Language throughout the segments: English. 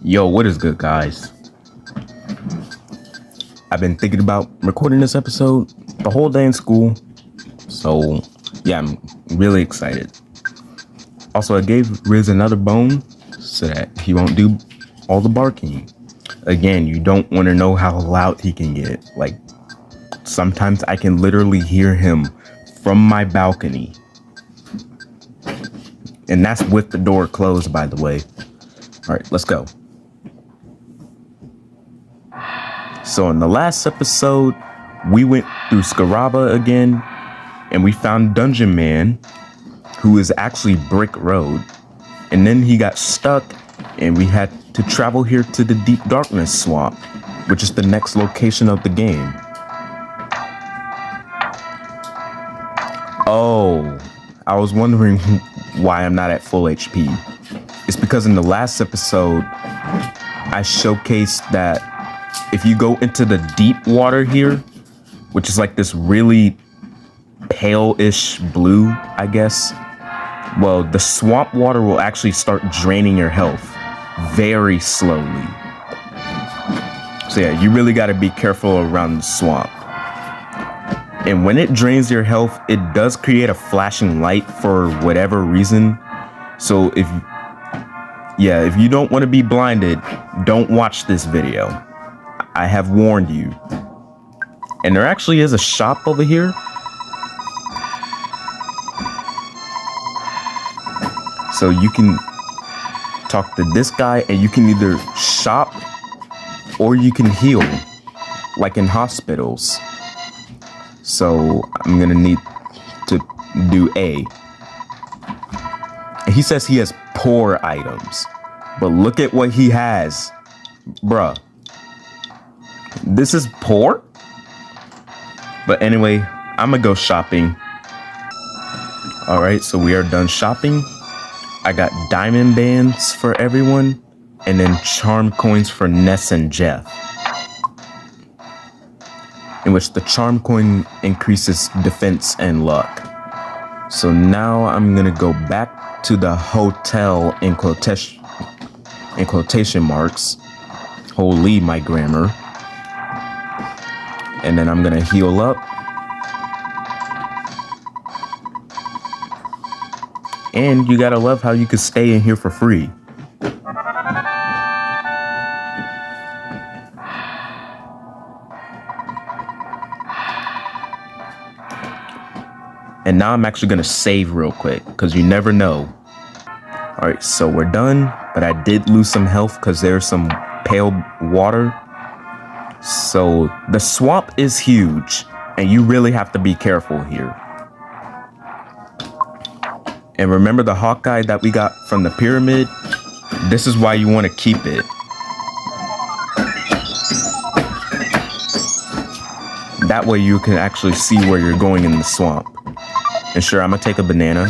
Yo, what is good, guys? I've been thinking about recording this episode the whole day in school, so yeah, I'm really excited. Also, I gave Riz another bone so that he won't do all the barking. Again, you don't want to know how loud he can get. Like, sometimes I can literally hear him from my balcony. And that's with the door closed, by the way. All right, let's go. So in the last episode, we went through Scaraba again, and we found Dungeon Man, who is actually Brick Road. And then he got stuck, and we had to travel here to the Deep Darkness Swamp, which is the next location of the game. Oh, I was wondering why I'm not at full HP. It's because in the last episode, I showcased that if you go into the deep water here, which is like this really pale-ish blue, I guess, well, the swamp water will actually start draining your health very slowly. So yeah, you really got to be careful around the swamp. And when it drains your health, it does create a flashing light for whatever reason. So if you don't want to be blinded, don't watch this video. I have warned you. And there actually is a shop over here. So you can talk to this guy and you can either shop or you can heal, like in hospitals. So I'm gonna need to do A. And he says he has poor items, but look at what he has, bruh. This is poor? But anyway, I'm gonna go shopping. All right, so we are done shopping. I got diamond bands for everyone, and then charm coins for Ness and Jeff, in which the charm coin increases defense and luck. So now I'm gonna go back to the hotel in quotation marks. Holy my grammar. And then I'm gonna heal up. And you gotta love how you can stay in here for free. And now I'm actually gonna save real quick, because you never know. All right, so we're done, but I did lose some health because there's some pale water. So the swamp is huge, and you really have to be careful here. And remember the Hawkeye that we got from the pyramid? This is why you want to keep it. That way you can actually see where you're going in the swamp. And sure, I'm gonna take a banana.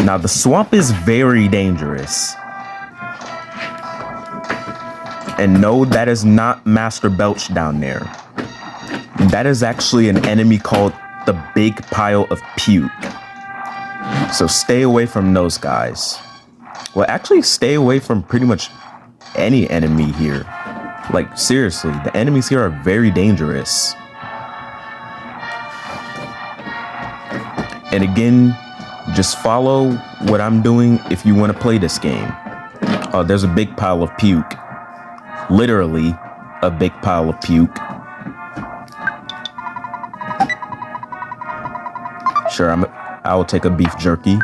Now the swamp is very dangerous. And no, that is not Master Belch down there. That is actually an enemy called the Big Pile of Puke. So stay away from those guys. Well, actually stay away from pretty much any enemy here. Like, seriously, the enemies here are very dangerous. And again, just follow what I'm doing if you want to play this game. Oh, there's a big pile of puke. Literally, a big pile of puke. Sure, I will take a beef jerky.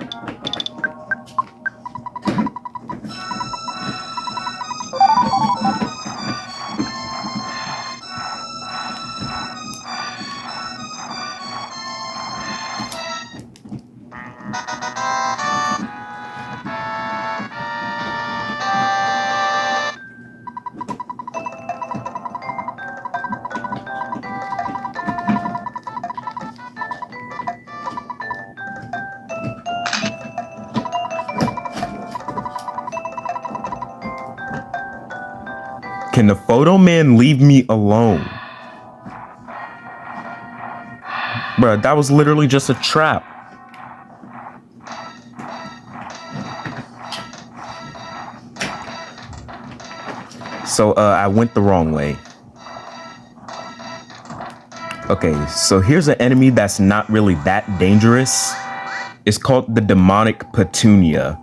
Can the photo man leave me alone? Bruh, that was literally just a trap. So I went the wrong way. Okay, so here's an enemy that's not really that dangerous. It's called the demonic Petunia.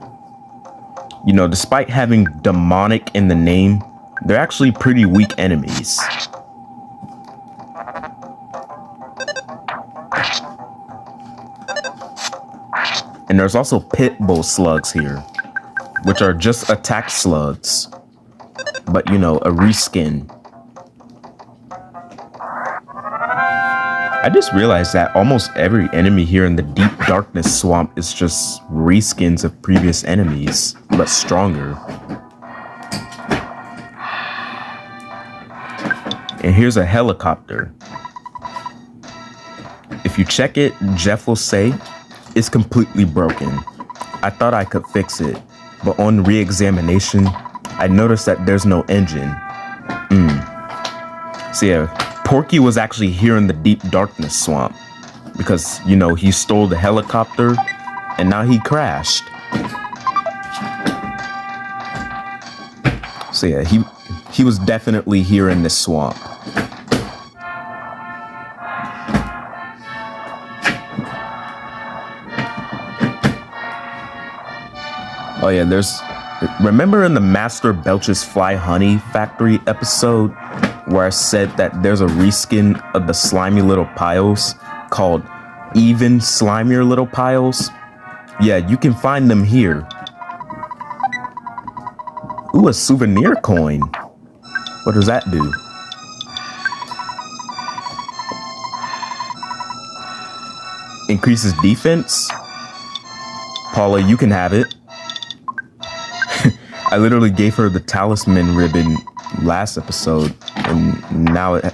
You know, despite having demonic in the name, they're actually pretty weak enemies. And there's also pit bull slugs here, which are just attack slugs, but you know, a reskin. I just realized that almost every enemy here in the Deep Darkness Swamp is just reskins of previous enemies, but stronger. And here's a helicopter. If you check it, Jeff will say it's completely broken. I thought I could fix it, but on re-examination, I noticed that there's no engine. So yeah, Porky was actually here in the Deep Darkness Swamp because, you know, he stole the helicopter and now he crashed. So yeah, he was definitely here in this swamp. Oh yeah, remember in the Master Belch's Fly Honey Factory episode where I said that there's a reskin of the slimy little piles called Even Slimier Little Piles? Yeah, you can find them here. Ooh, a souvenir coin. What does that do? Increases defense? Paula, you can have it. I literally gave her the talisman ribbon last episode, and now it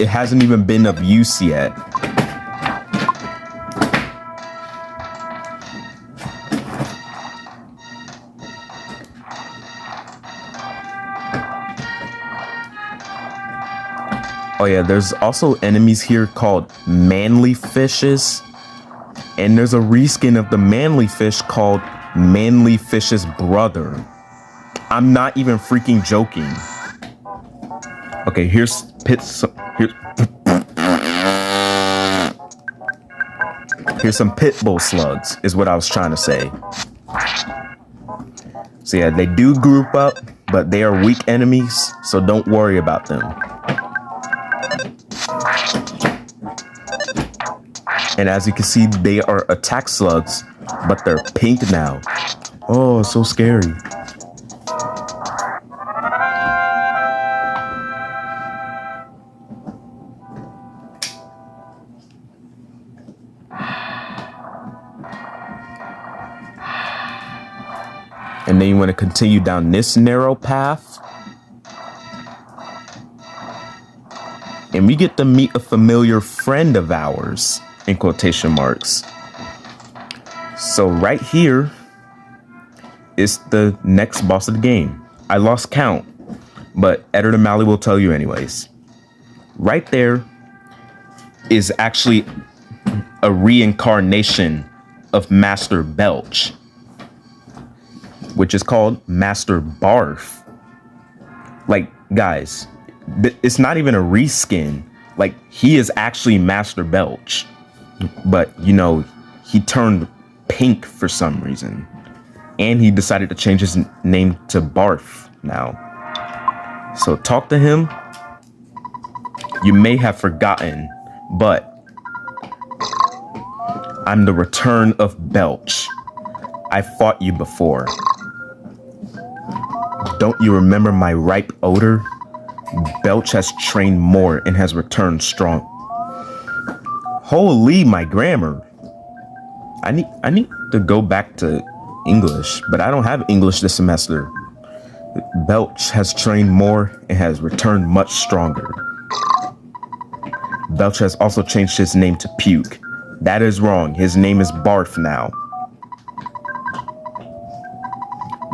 hasn't even been of use yet. Oh yeah, there's also enemies here called manly fishes, and there's a reskin of the manly fish called Manly Fish's brother. I'm not even freaking joking. Okay, here's some pit bull slugs, is what I was trying to say. So yeah, they do group up, but they are weak enemies, so don't worry about them. And as you can see, they are attack slugs, but they're pink now. Oh, so scary. And then you want to continue down this narrow path. And we get to meet a familiar friend of ours, in quotation marks. So right here is the next boss of the game. I lost count, but Editor Mally will tell you anyways. Right there is actually a reincarnation of Master Belch, which is called Master Barf. Like, guys, it's not even a reskin. Like, he is actually Master Belch, but you know, he turned pink for some reason, and he decided to change his name to Barf now. So talk to him. You may have forgotten, but I'm the return of Belch. I fought you before. Don't you remember my ripe odor? Belch has trained more and has returned strong. Holy, my grammar. I need to go back to English, but I don't have English this semester. Belch has trained more and has returned much stronger. Belch has also changed his name to Puke. That is wrong. His name is Barf now.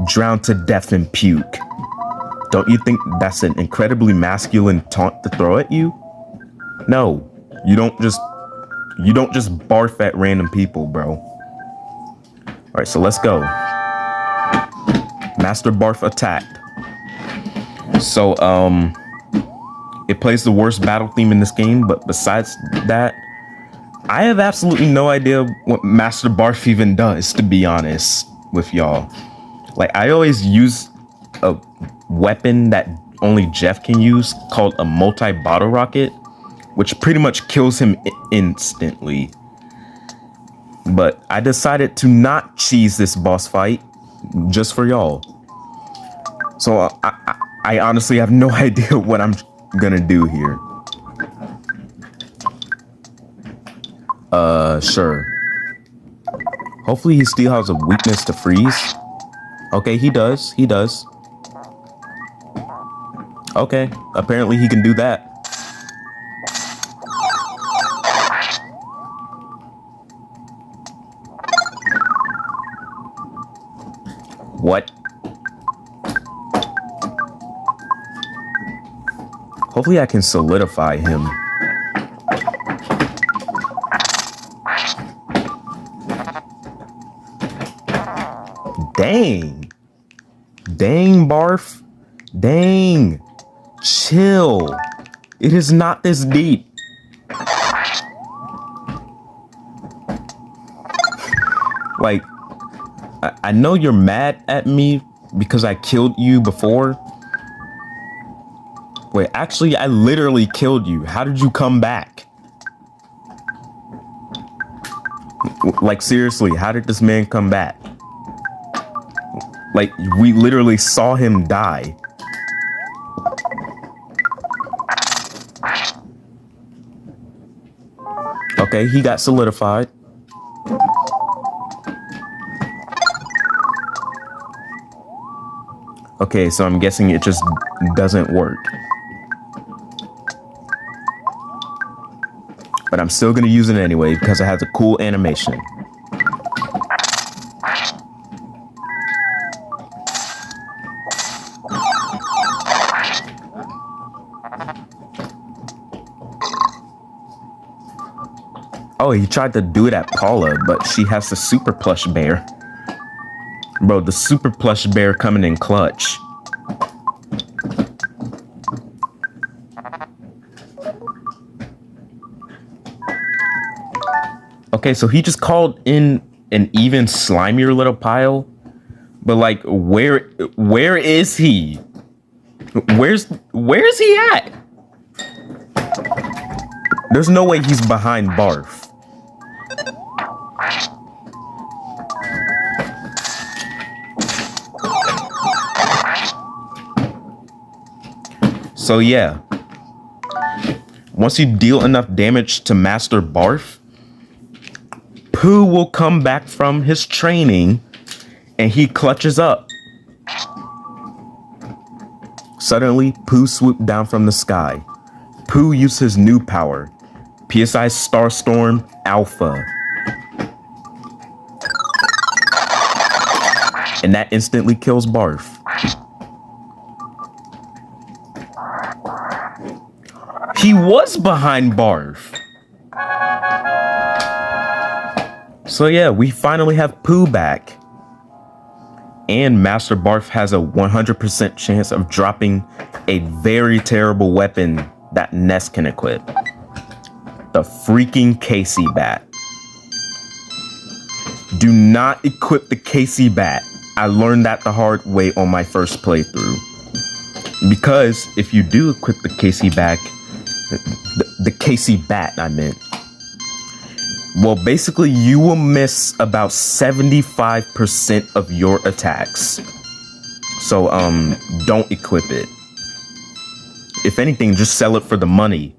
Drown to death in puke. Don't you think that's an incredibly masculine taunt to throw at you? No, you don't just barf at random people, bro. All right, so let's go. Master Barf attacked. So, it plays the worst battle theme in this game, but besides that, I have absolutely no idea what Master Barf even does, to be honest with y'all. Like, I always use a weapon that only Jeff can use called a multi-bottle rocket, which pretty much kills him instantly. But I decided to not cheese this boss fight just for y'all. So I honestly have no idea what I'm gonna do here. Sure. Hopefully he still has a weakness to freeze. Okay, he does. He does. Okay, apparently he can do that. What? Hopefully I can solidify him. Dang. Dang, Barf. Dang. Chill. It is not this deep. Like, I know you're mad at me because I killed you before. Wait, actually, I literally killed you. How did you come back? Like, seriously, how did this man come back? Like, we literally saw him die. Okay, he got solidified. Okay, so I'm guessing it just doesn't work. But I'm still gonna use it anyway because it has a cool animation. Oh, he tried to do it at Paula, but she has the super plush bear. Bro, the super plush bear coming in clutch. Okay, so he just called in an even slimier little pile. But like, where is he? Where's he at? There's no way he's behind Barf. So yeah, once you deal enough damage to Master Barf, Pooh will come back from his training and he clutches up. Suddenly, Pooh swooped down from the sky. Pooh used his new power, PSI Starstorm Alpha. And that instantly kills Barf. He was behind Barf. So yeah, we finally have Pooh back. And Master Barf has a 100% chance of dropping a very terrible weapon that Ness can equip. The freaking Casey Bat. Do not equip the Casey Bat. I learned that the hard way on my first playthrough. Because if you do equip the Casey Bat, the Casey Bat, I meant. Well, basically, you will miss about 75% of your attacks. So, don't equip it. If anything, just sell it for the money.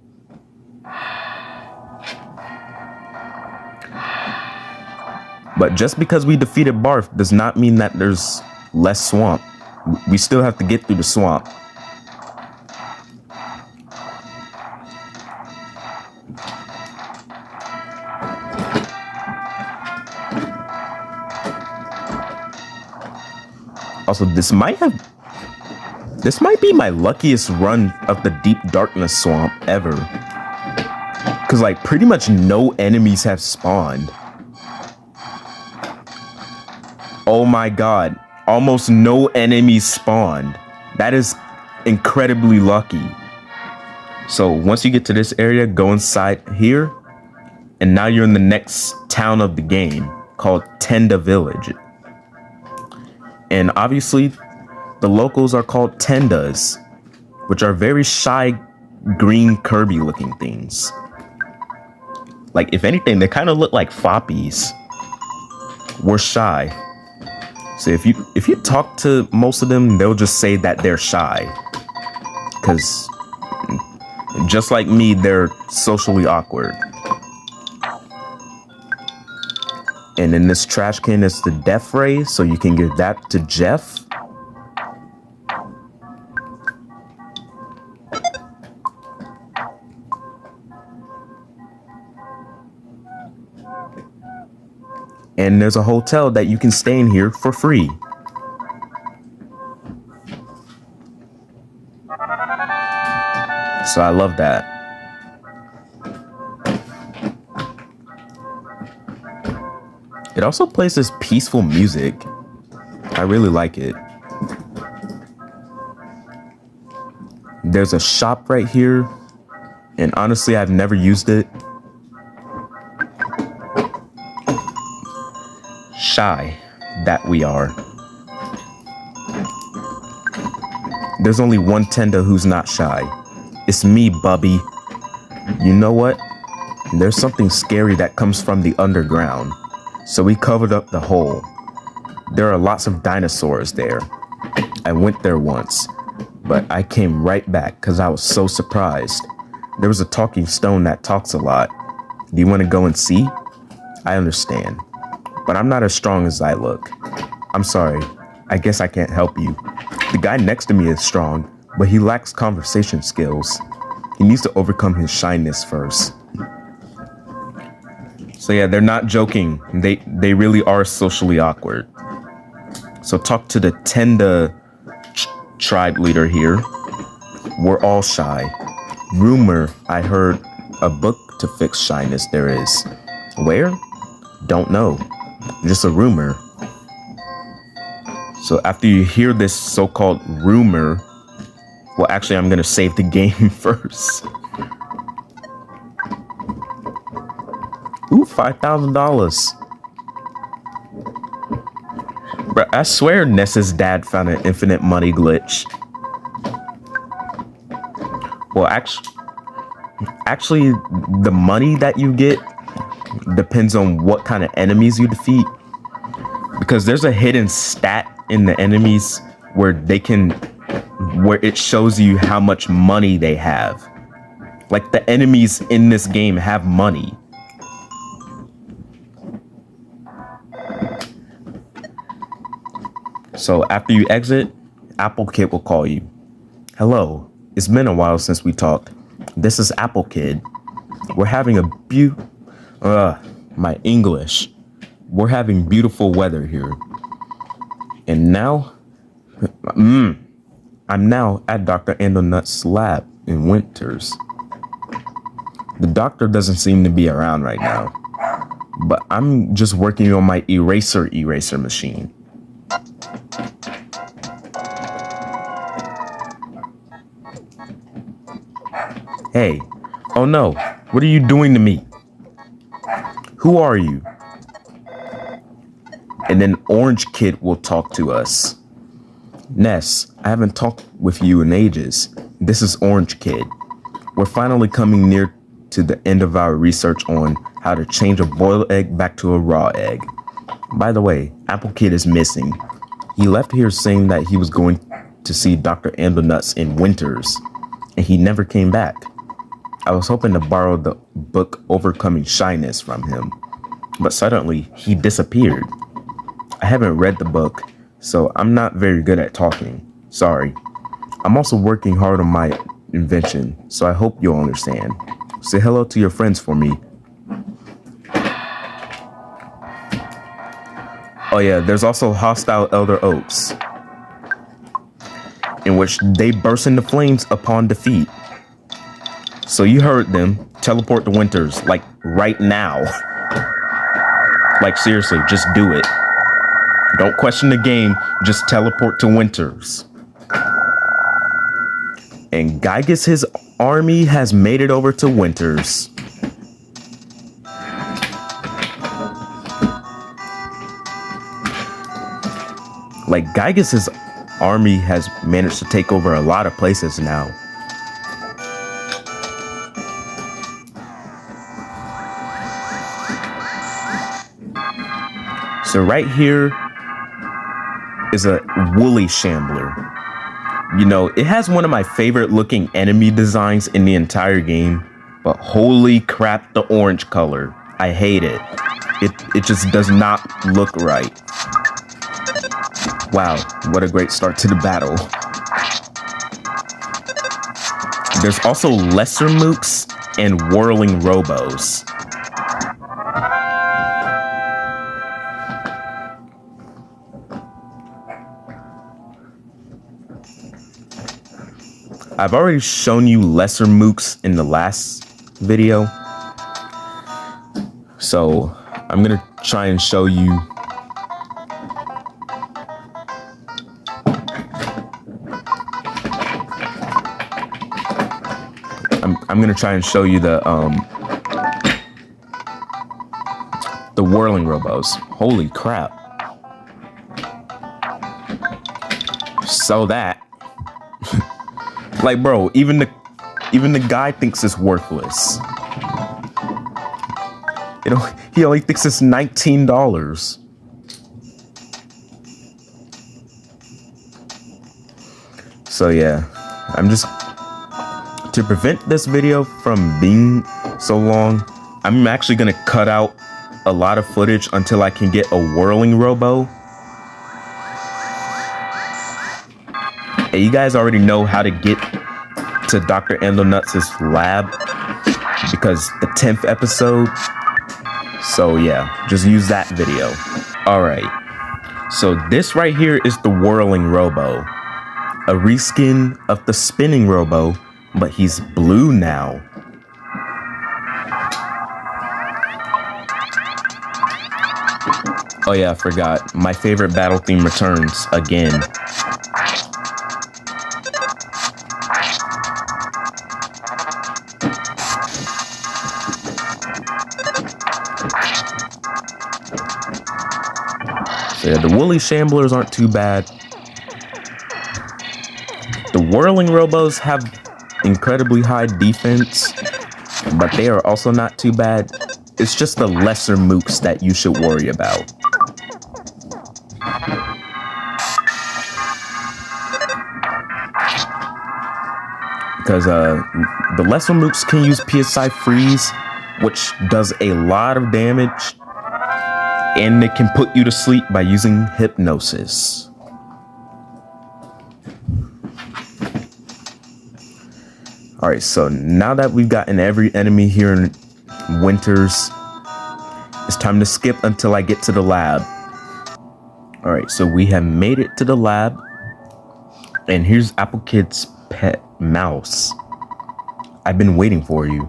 But just because we defeated Barf does not mean that there's less swamp. We still have to get through the swamp. Also, this might be my luckiest run of the Deep Darkness Swamp ever. Cause like pretty much no enemies have spawned. Oh my god, almost no enemies spawned. That is incredibly lucky. So once you get to this area, go inside here, and now you're in the next town of the game called Tenda Village. And obviously, the locals are called Tendas, which are very shy, green Kirby looking things. Like, if anything, they kind of look like Foppies. We're shy. So if you talk to most of them, they'll just say that they're shy. Because just like me, they're socially awkward. And in this trash can is the death ray, so you can give that to Jeff. And there's a hotel that you can stay in here for free. So I love that. It also plays this peaceful music. I really like it. There's a shop right here, and honestly, I've never used it. Shy that we are. There's only one Tenda who's not shy. It's me, Bubby. You know what? There's something scary that comes from the underground. So we covered up the hole. There are lots of dinosaurs there. I went there once, but I came right back because I was so surprised. There was a talking stone that talks a lot. Do you want to go and see? I understand, but I'm not as strong as I look. I'm sorry. I guess I can't help you. The guy next to me is strong, but he lacks conversation skills. He needs to overcome his shyness first. So yeah, they're not joking. They really are socially awkward. So talk to the Tenda tribe leader here. We're all shy. Rumor, I heard a book to fix shyness there is. Where? Don't know. Just a rumor. So after you hear this so-called rumor, well, actually, I'm gonna save the game first. Ooh, $5,000. Bro, I swear Ness's dad found an infinite money glitch. Well, actually, the money that you get depends on what kind of enemies you defeat. Because there's a hidden stat in the enemies where it shows you how much money they have. Like, the enemies in this game have money. So after you exit, Apple Kid will call you. Hello, it's been a while since we talked. This is Apple Kid. We're having my English. We're having beautiful weather here. And now, I'm now at Dr. Andonut's lab in Winters. The doctor doesn't seem to be around right now, but I'm just working on my eraser machine. Hey, oh no, what are you doing to me? Who are you? And then Orange Kid will talk to us. Ness, I haven't talked with you in ages. This is Orange Kid. We're finally coming near to the end of our research on how to change a boiled egg back to a raw egg. By the way, Apple Kid is missing. He left here saying that he was going to see Dr. Ambernuts in Winters, and he never came back. I was hoping to borrow the book Overcoming Shyness from him, but suddenly he disappeared. I haven't read the book, so I'm not very good at talking. Sorry. I'm also working hard on my invention, so I hope you'll understand. Say hello to your friends for me. Oh yeah, there's also hostile Elder Oaks, in which they burst into flames upon defeat. So you heard them. Teleport to Winters, like right now. Like seriously, just do it. Don't question the game, just teleport to Winters. And Gygus' army has made it over to Winters. Like, Gygus' army has managed to take over a lot of places now. So right here is a woolly shambler. You know, it has one of my favorite looking enemy designs in the entire game, but holy crap, the orange color. I hate it. It just does not look right. Wow, what a great start to the battle. There's also lesser mooks and whirling robos. I've already shown you lesser mooks in the last video, so I'm gonna try and show you I'm gonna try and show you the whirling robos. Holy crap. So that like, bro, even the guy thinks it's worthless. You know, he only thinks it's $19. So yeah, I'm just, to prevent this video from being so long, I'm actually gonna cut out a lot of footage until I can get a whirling robo. And you guys already know how to get to Dr. Endelnuts' lab because the 10th episode. So yeah, just use that video. All right, so this right here is the whirling robo, a reskin of the spinning robo, but he's blue now. Oh yeah, I forgot. My favorite battle theme returns again. So yeah, the woolly shamblers aren't too bad. The whirling robos have incredibly high defense, but they are also not too bad. It's just the lesser mooks that you should worry about. Because the lesser mooks can use PSI freeze, which does a lot of damage, and they can put you to sleep by using hypnosis. All right, so now that we've gotten every enemy here in Winters, it's time to skip until I get to the lab. All right, so we have made it to the lab, and here's Apple Kid's pet mouse. I've been waiting for you.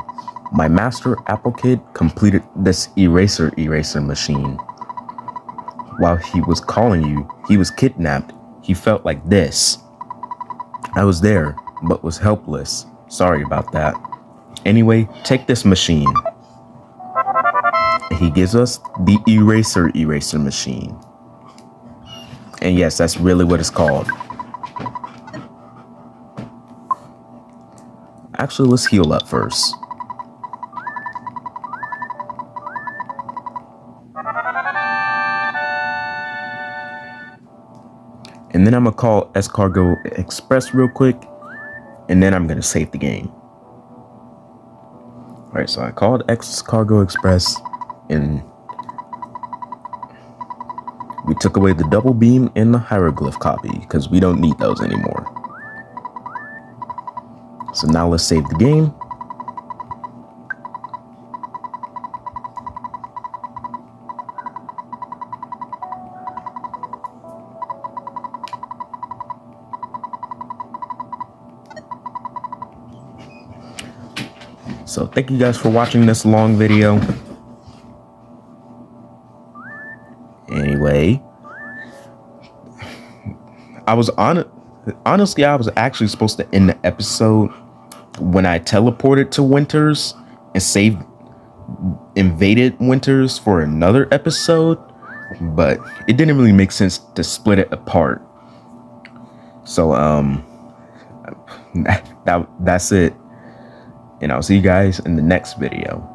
My master Apple Kid completed this eraser machine. While he was calling you, he was kidnapped. He felt like this. I was there, but was helpless. Sorry about that. Anyway, take this machine. He gives us the eraser machine. And yes, that's really what it's called. Actually, let's heal up first. And then I'm gonna call Scaraba Express real quick, and then I'm gonna save the game. All right, so I called Scaraba Express, and we took away the double beam and the hieroglyph copy because we don't need those anymore. So now let's save the game. So thank you guys for watching this long video. Anyway, I was on it. honestly, I was actually supposed to end the episode when I teleported to Winters and invaded Winters for another episode, but it didn't really make sense to split it apart. So that's it, and I'll see you guys in the next video.